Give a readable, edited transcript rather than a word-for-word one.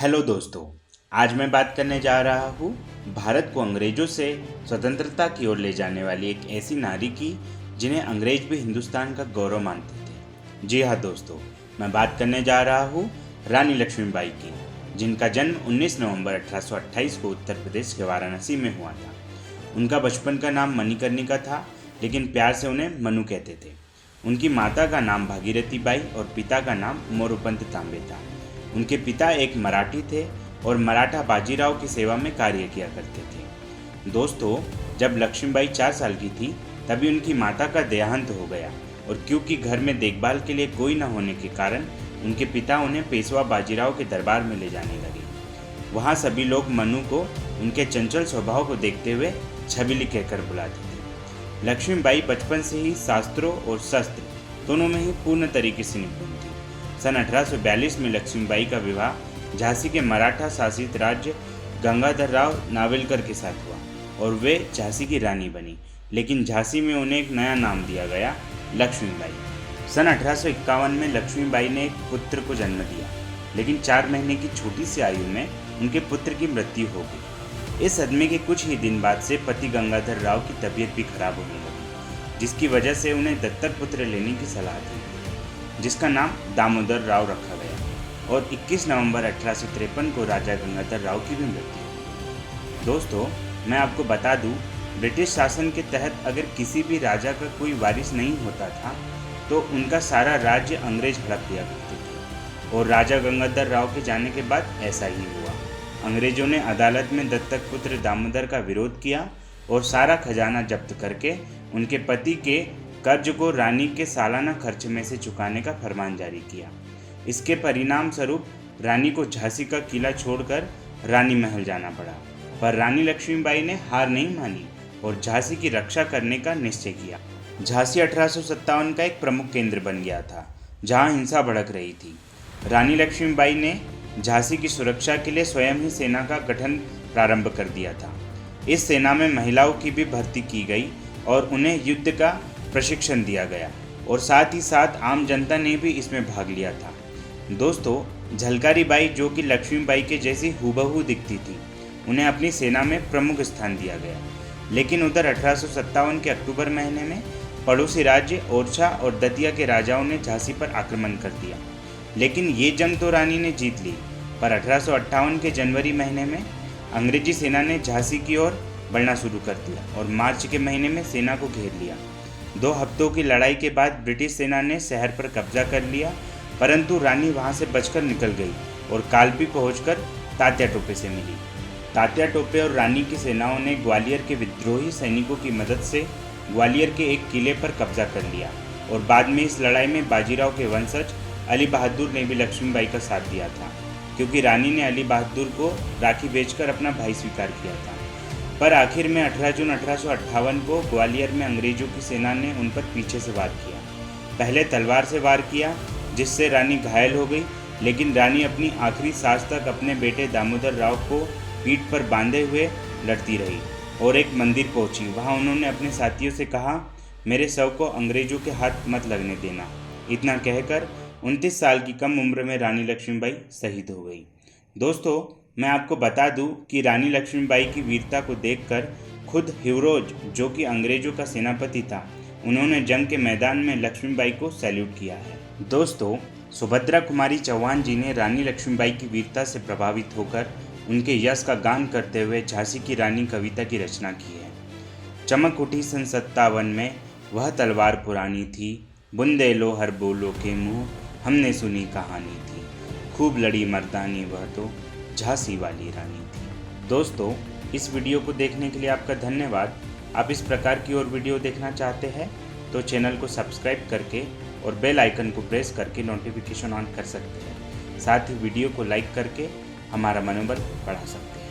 Hello दोस्तों, आज मैं बात करने जा रहा हूँ भारत को अंग्रेजों से स्वतंत्रता की ओर ले जाने वाली एक ऐसी नारी की जिन्हें अंग्रेज भी हिंदुस्तान का गौरव मानते थे। जी हाँ दोस्तों, मैं बात करने जा रहा हूँ रानी लक्ष्मीबाई की, जिनका जन्म 19 नवंबर 1828 को उत्तर प्रदेश के वाराणसी में हुआ था। उनका बचपन का नाम मणिकर्णिका था, लेकिन प्यार से उन्हें मनु कहते थे। उनकी माता का नाम भागीरथी बाई और पिता का नाम मोरोपंत तांबे था। उनके पिता एक मराठी थे और मराठा बाजीराव की सेवा में कार्य किया करते थे। दोस्तों, जब लक्ष्मीबाई 4 साल की थी तभी उनकी माता का देहांत हो गया, और क्योंकि घर में देखभाल के लिए कोई न होने के कारण उनके पिता उन्हें पेशवा बाजीराव के दरबार में ले जाने लगे। वहाँ सभी लोग मनु को उनके चंचल स्वभाव को देखते हुए छबीली कहकर बुलाते थे। लक्ष्मीबाई बचपन से ही शास्त्रों और शस्त्र दोनों में ही पूर्ण तरीके से निपुण थी। सन 1842 में लक्ष्मीबाई का विवाह झांसी के मराठा शासित राज्य गंगाधर राव नावलकर के साथ हुआ और वे झांसी की रानी बनी, लेकिन झांसी में उन्हें एक नया नाम दिया गया, लक्ष्मीबाई। सन 1851 में लक्ष्मीबाई ने एक पुत्र को जन्म दिया, लेकिन 4 महीने की छोटी सी आयु में उनके पुत्र की मृत्यु हो गई। इस सदमे के कुछ ही दिन बाद से पति गंगाधर राव की तबीयत भी खराब होने लगी, जिसकी वजह से उन्हें दत्तक पुत्र लेने की सलाह दी, जिसका नाम दामोदर राव रखा गया, और 21 नवंबर 1853 को राजा गंगाधर राव की भी मृत्यु हुई। दोस्तों, मैं आपको बता दूं, ब्रिटिश शासन के तहत अगर किसी भी राजा का कोई वारिस नहीं होता था तो उनका सारा राज्य अंग्रेज हड़प लिया करते थे, और राजा गंगाधर राव के जाने के बाद ऐसा ही हुआ। अंग्रेजों ने अदालत में दत्तक पुत्र दामोदर का विरोध किया और सारा खजाना जब्त करके उनके पति के कर्ज को रानी के सालाना खर्च में से चुकाने का फरमान जारी किया। इसके परिणाम स्वरूप रानी को झांसी का किला छोड़कर रानी महल जाना पड़ा, पर रानी लक्ष्मीबाई ने हार नहीं मानी और झांसी की रक्षा करने का निश्चय किया। झांसी 1857 का एक प्रमुख केंद्र बन गया था, जहां हिंसा भड़क रही थी। रानी लक्ष्मीबाई ने झांसी की सुरक्षा के लिए स्वयं ही सेना का गठन प्रारंभ कर दिया था। इस सेना में महिलाओं की भी भर्ती की गई और उन्हें युद्ध का प्रशिक्षण दिया गया, और साथ ही साथ आम जनता ने भी इसमें भाग लिया था। दोस्तों, झलकारी बाई, जो कि लक्ष्मीबाई के जैसी हूबहू दिखती थी, उन्हें अपनी सेना में प्रमुख स्थान दिया गया। लेकिन उधर 1857 के अक्टूबर महीने में पड़ोसी राज्य ओरछा और दतिया के राजाओं ने झांसी पर आक्रमण कर दिया। लेकिन ये जंग तो रानी ने जीत ली, पर 1858 के जनवरी महीने में अंग्रेजी सेना ने झांसी की ओर बढ़ना शुरू कर दिया और मार्च के महीने में सेना को घेर लिया। 2 हफ्तों की लड़ाई के बाद ब्रिटिश सेना ने शहर पर कब्जा कर लिया, परंतु रानी वहां से बचकर निकल गई और कालपी पहुंचकर तात्या टोपे से मिली। तात्या टोपे और रानी की सेनाओं ने ग्वालियर के विद्रोही सैनिकों की मदद से ग्वालियर के एक किले पर कब्जा कर लिया, और बाद में इस लड़ाई में बाजीराव के वंशज अली बहादुर ने भी लक्ष्मीबाई का साथ दिया था, क्योंकि रानी ने अली बहादुर को राखी बेचकर अपना भाई स्वीकार किया था। पर आखिर में 18 जून 1858 को ग्वालियर में अंग्रेजों की सेना ने उन पर पीछे से वार किया। पहले तलवार से वार किया, जिससे रानी घायल हो गई, लेकिन रानी अपनी आखिरी सांस तक अपने बेटे दामोदर राव को पीठ पर बांधे हुए लड़ती रही और एक मंदिर पहुंची। वहां उन्होंने अपने साथियों से कहा, मेरे शव को अंग्रेजों के हाथ मत लगने देना। इतना कहकर 29 साल की कम उम्र में रानी लक्ष्मीबाई शहीद हो गई। दोस्तों, मैं आपको बता दूं कि रानी लक्ष्मीबाई की वीरता को देखकर खुद हिवरोज, जो कि अंग्रेजों का सेनापति था, उन्होंने जंग के मैदान में लक्ष्मीबाई को सैल्यूट किया है। दोस्तों, सुभद्रा कुमारी चौहान जी ने रानी लक्ष्मीबाई की वीरता से प्रभावित होकर उनके यश का गान करते हुए झांसी की रानी कविता की रचना की है। चमक उठी सन 57 में, वह तलवार पुरानी थी, बुंदेलो हर बोलो के मुँह, हमने सुनी कहानी थी, खूब लड़ी मर्दानी वह तो झांसी वाली रानी थी। दोस्तों, इस वीडियो को देखने के लिए आपका धन्यवाद। आप इस प्रकार की और वीडियो देखना चाहते हैं तो चैनल को सब्सक्राइब करके और बेल आइकन को प्रेस करके नोटिफिकेशन ऑन कर सकते हैं। साथ ही वीडियो को लाइक करके हमारा मनोबल बढ़ा सकते हैं।